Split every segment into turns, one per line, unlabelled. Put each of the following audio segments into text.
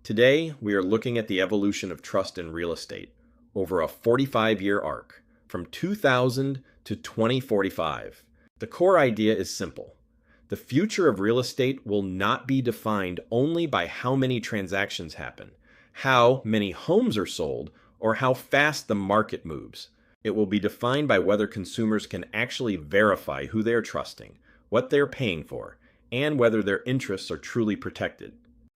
Today, we are looking at the evolution of trust in real estate over a 45-year arc from 2000 to 2045. The core idea is simple. The future of real estate will not be defined only by how many transactions happen, how many homes are sold, or how fast the market moves. It will be defined by whether consumers can actually verify who they are trusting, what they're paying for, and whether their interests are truly protected.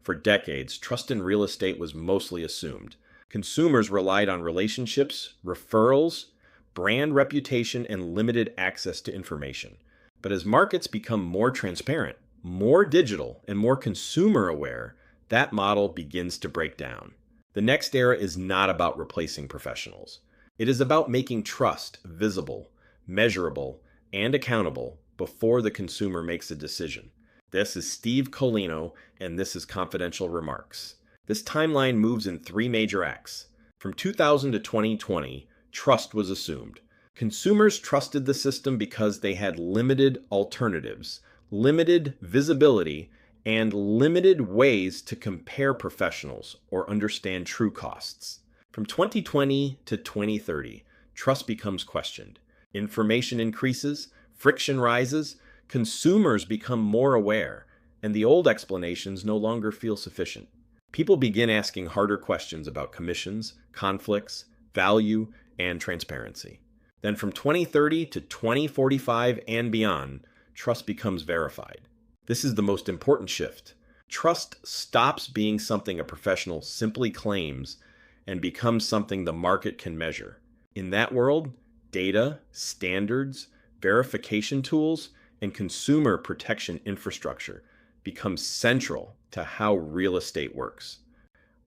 For decades, trust in real estate was mostly assumed. Consumers relied on relationships, referrals, brand reputation, and limited access to information. But as markets become more transparent, more digital, and more consumer aware, that model begins to break down. The next era is not about replacing professionals. It is about making trust visible, measurable, and accountable before the consumer makes a decision. This is Steve Koleno, and this is Confidential Remarks. This timeline moves in three major acts. From 2000 to 2020, trust was assumed. Consumers trusted the system because they had limited alternatives, limited visibility, and limited ways to compare professionals or understand true costs. From 2020 to 2030, trust becomes questioned. Information increases, friction rises, consumers become more aware, and the old explanations no longer feel sufficient. People begin asking harder questions about commissions, conflicts, value, and transparency. Then from 2030 to 2045 and beyond, trust becomes verified. This is the most important shift. Trust stops being something a professional simply claims and becomes something the market can measure. In that world, data, standards, verification tools, and consumer protection infrastructure becomes central to how real estate works.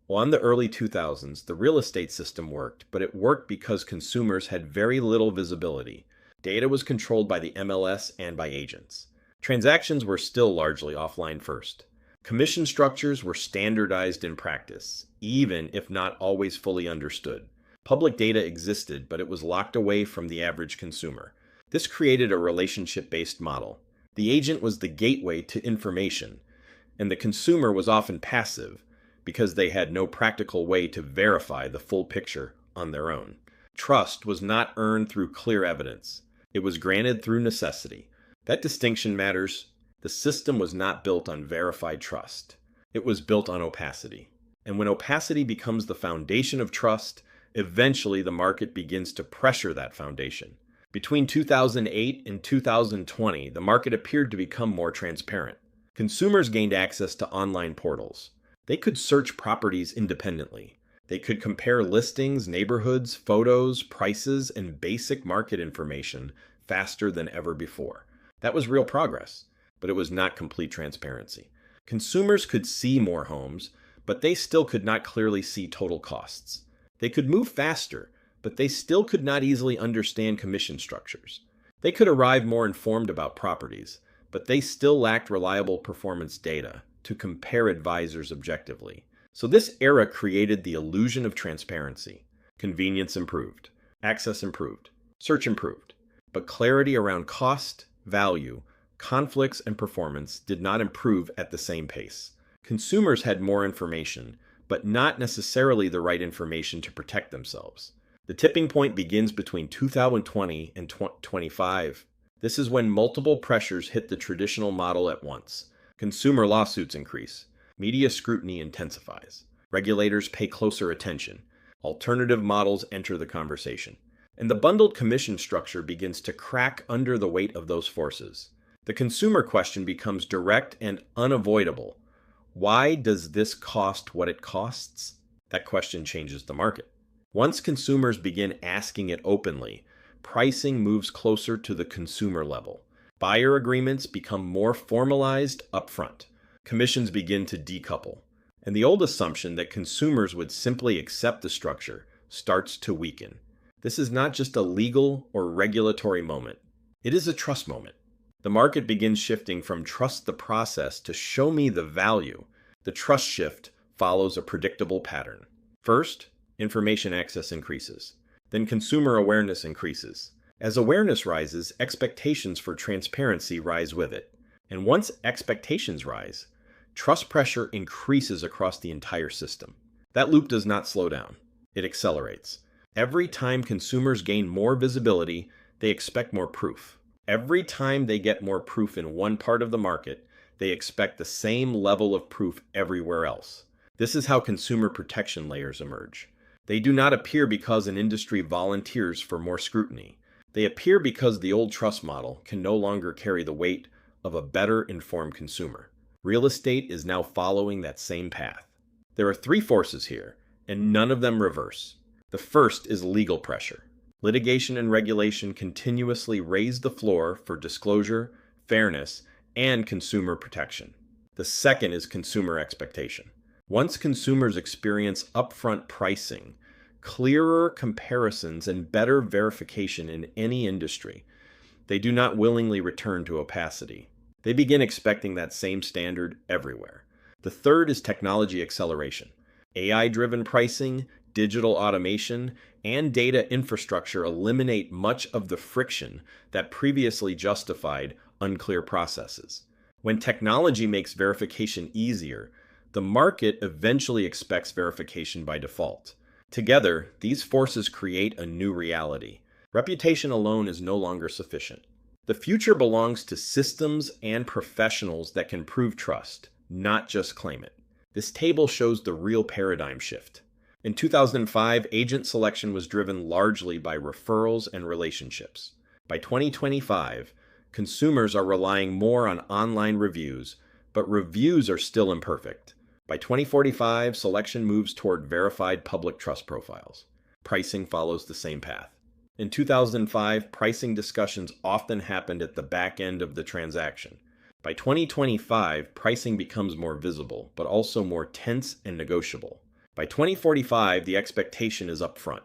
Well, in the early 2000s, the real estate system worked, but it worked because consumers had very little visibility. Data was controlled by the MLS and by agents. Transactions were still largely offline first. Commission structures were standardized in practice, even if not always fully understood. Public data existed, but it was locked away from the average consumer. This created a relationship-based model. The agent was the gateway to information, and the consumer was often passive because they had no practical way to verify the full picture on their own. Trust was not earned through clear evidence. It was granted through necessity. That distinction matters. The system was not built on verified trust. It was built on opacity. And when opacity becomes the foundation of trust, eventually the market begins to pressure that foundation. Between 2008 and 2020, the market appeared to become more transparent. Consumers gained access to online portals. They could search properties independently. They could compare listings, neighborhoods, photos, prices, and basic market information faster than ever before. That was real progress, but it was not complete transparency. Consumers could see more homes, but they still could not clearly see total costs. They could move faster, but they still could not easily understand commission structures. They could arrive more informed about properties, but they still lacked reliable performance data to compare advisors objectively. So this era created the illusion of transparency. Convenience improved, access improved, search improved, but clarity around cost, value, conflicts, and performance did not improve at the same pace. Consumers had more information, but not necessarily the right information to protect themselves. The tipping point begins between 2020 and 2025. This is when multiple pressures hit the traditional model at once. Consumer lawsuits increase. Media scrutiny intensifies. Regulators pay closer attention. Alternative models enter the conversation. And the bundled commission structure begins to crack under the weight of those forces. The consumer question becomes direct and unavoidable. Why does this cost what it costs? That question changes the market. Once consumers begin asking it openly, pricing moves closer to the consumer level. Buyer agreements become more formalized upfront. Commissions begin to decouple. And the old assumption that consumers would simply accept the structure starts to weaken. This is not just a legal or regulatory moment. It is a trust moment. The market begins shifting from trust the process to show me the value. The trust shift follows a predictable pattern. First, information access increases. Then consumer awareness increases. As awareness rises, expectations for transparency rise with it. And once expectations rise, trust pressure increases across the entire system. That loop does not slow down, it accelerates. Every time consumers gain more visibility, they expect more proof. Every time they get more proof in one part of the market, they expect the same level of proof everywhere else. This is how consumer protection layers emerge. They do not appear because an industry volunteers for more scrutiny. They appear because the old trust model can no longer carry the weight of a better informed consumer. Real estate is now following that same path. There are three forces here, and none of them reverse. The first is legal pressure. Litigation and regulation continuously raise the floor for disclosure, fairness, and consumer protection. The second is consumer expectation. Once consumers experience upfront pricing, clearer comparisons, and better verification in any industry, they do not willingly return to opacity. They begin expecting that same standard everywhere. The third is technology acceleration. AI-driven pricing, digital automation, and data infrastructure eliminate much of the friction that previously justified unclear processes. When technology makes verification easier, the market eventually expects verification by default. Together, these forces create a new reality. Reputation alone is no longer sufficient. The future belongs to systems and professionals that can prove trust, not just claim it. This table shows the real paradigm shift. In 2005, agent selection was driven largely by referrals and relationships. By 2025, consumers are relying more on online reviews, but reviews are still imperfect. By 2045, selection moves toward verified public trust profiles. Pricing follows the same path. In 2005, pricing discussions often happened at the back end of the transaction. By 2025, pricing becomes more visible, but also more tense and negotiable. By 2045, the expectation is upfront.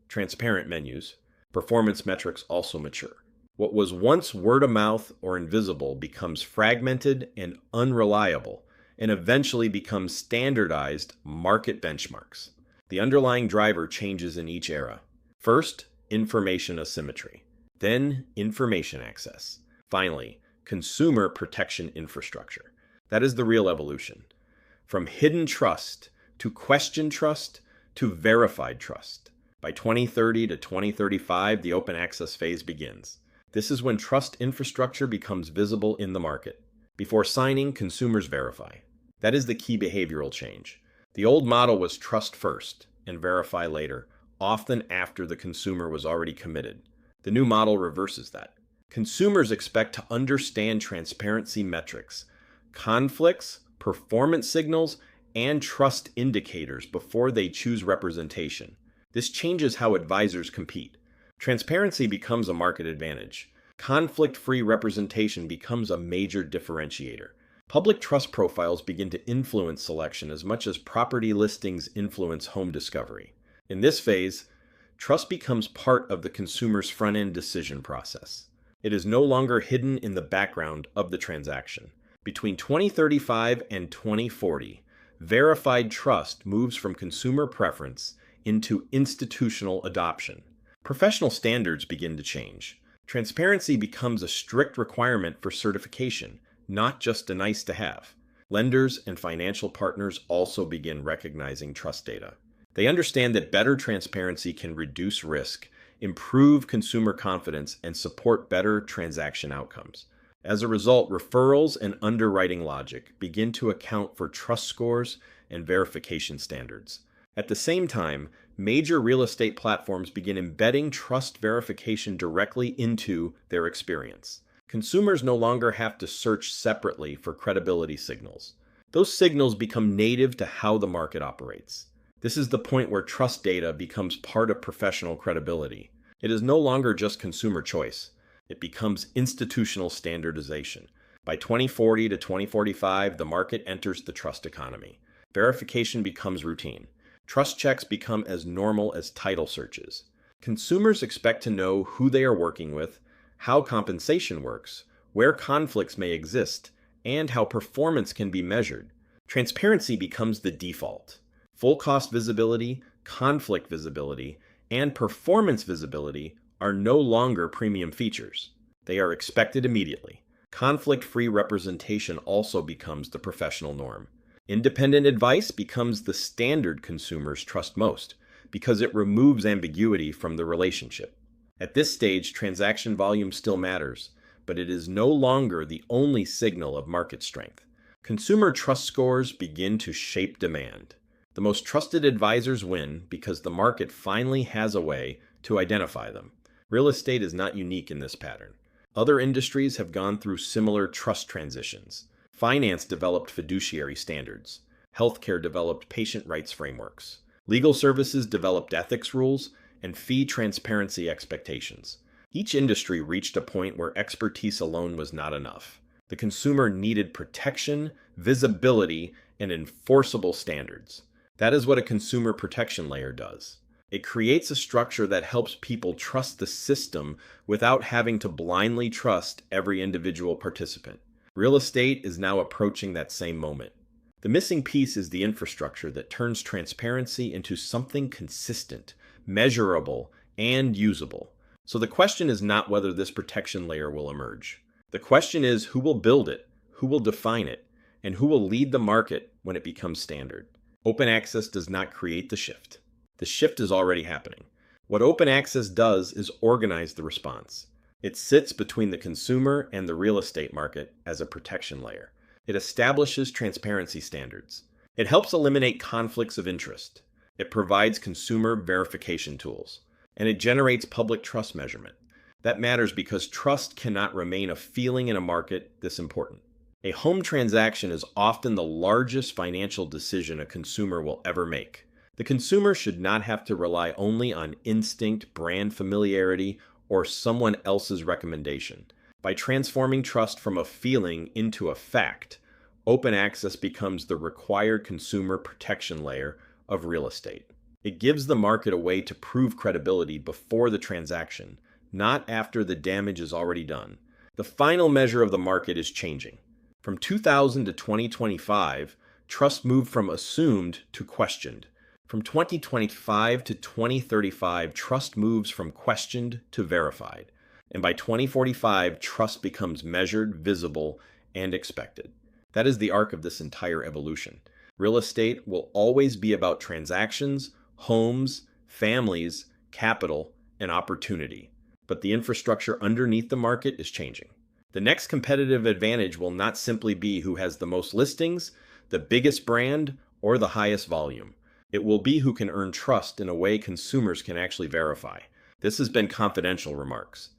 Transparent menus, performance metrics also mature. What was once word of mouth or invisible becomes fragmented and unreliable, and eventually becomes standardized market benchmarks. The underlying driver changes in each era. First, information asymmetry. Then, information access. Finally, consumer protection infrastructure. That is the real evolution. From hidden trust to questioned trust to verified trust. By 2030 to 2035, the open access phase begins. This is when trust infrastructure becomes visible in the market. Before signing, consumers verify. That is the key behavioral change. The old model was trust first and verify later, often after the consumer was already committed. The new model reverses that. Consumers expect to understand transparency metrics, conflicts, performance signals, and trust indicators before they choose representation. This changes how advisors compete. Transparency becomes a market advantage. Conflict-free representation becomes a major differentiator. Public trust profiles begin to influence selection as much as property listings influence home discovery. In this phase, trust becomes part of the consumer's front-end decision process. It is no longer hidden in the background of the transaction. Between 2035 and 2040, verified trust moves from consumer preference into institutional adoption. Professional standards begin to change. Transparency becomes a strict requirement for certification, not just a nice to have. Lenders and financial partners also begin recognizing trust data. They understand that better transparency can reduce risk, improve consumer confidence, and support better transaction outcomes. As a result, referrals and underwriting logic begin to account for trust scores and verification standards. At the same time, major real estate platforms begin embedding trust verification directly into their experience. Consumers no longer have to search separately for credibility signals. Those signals become native to how the market operates. This is the point where trust data becomes part of professional credibility. It is no longer just consumer choice. It becomes institutional standardization. By 2040 to 2045, the market enters the trust economy. Verification becomes routine. Trust checks become as normal as title searches. Consumers expect to know who they are working with, how compensation works, where conflicts may exist, and how performance can be measured. Transparency becomes the default. Full cost visibility, conflict visibility, and performance visibility are no longer premium features. They are expected immediately. Conflict-free representation also becomes the professional norm. Independent advice becomes the standard consumers trust most because it removes ambiguity from the relationship. At this stage, transaction volume still matters, but it is no longer the only signal of market strength. Consumer trust scores begin to shape demand. The most trusted advisors win because the market finally has a way to identify them. Real estate is not unique in this pattern. Other industries have gone through similar trust transitions. Finance developed fiduciary standards. Healthcare developed patient rights frameworks. Legal services developed ethics rules and fee transparency expectations. Each industry reached a point where expertise alone was not enough. The consumer needed protection, visibility, and enforceable standards. That is what a consumer protection layer does. It creates a structure that helps people trust the system without having to blindly trust every individual participant. Real estate is now approaching that same moment. The missing piece is the infrastructure that turns transparency into something consistent, measurable, and usable. So the question is not whether this protection layer will emerge. The question is who will build it, who will define it, and who will lead the market when it becomes standard. Open access does not create the shift. The shift is already happening. What open access does is organize the response. It sits between the consumer and the real estate market as a protection layer. It establishes transparency standards. It helps eliminate conflicts of interest. It provides consumer verification tools. And it generates public trust measurement. That matters because trust cannot remain a feeling in a market this important. A home transaction is often the largest financial decision a consumer will ever make. The consumer should not have to rely only on instinct, brand familiarity, or someone else's recommendation. By transforming trust from a feeling into a fact, open access becomes the required consumer protection layer of real estate. It gives the market a way to prove credibility before the transaction, not after the damage is already done. The final measure of the market is changing. From 2000 to 2025, trust moved from assumed to questioned. From 2025 to 2035, trust moves from questioned to verified. And by 2045, trust becomes measured, visible, and expected. That is the arc of this entire evolution. Real estate will always be about transactions, homes, families, capital, and opportunity. But the infrastructure underneath the market is changing. The next competitive advantage will not simply be who has the most listings, the biggest brand, or the highest volume. It will be who can earn trust in a way consumers can actually verify. This has been Confidential Remarks.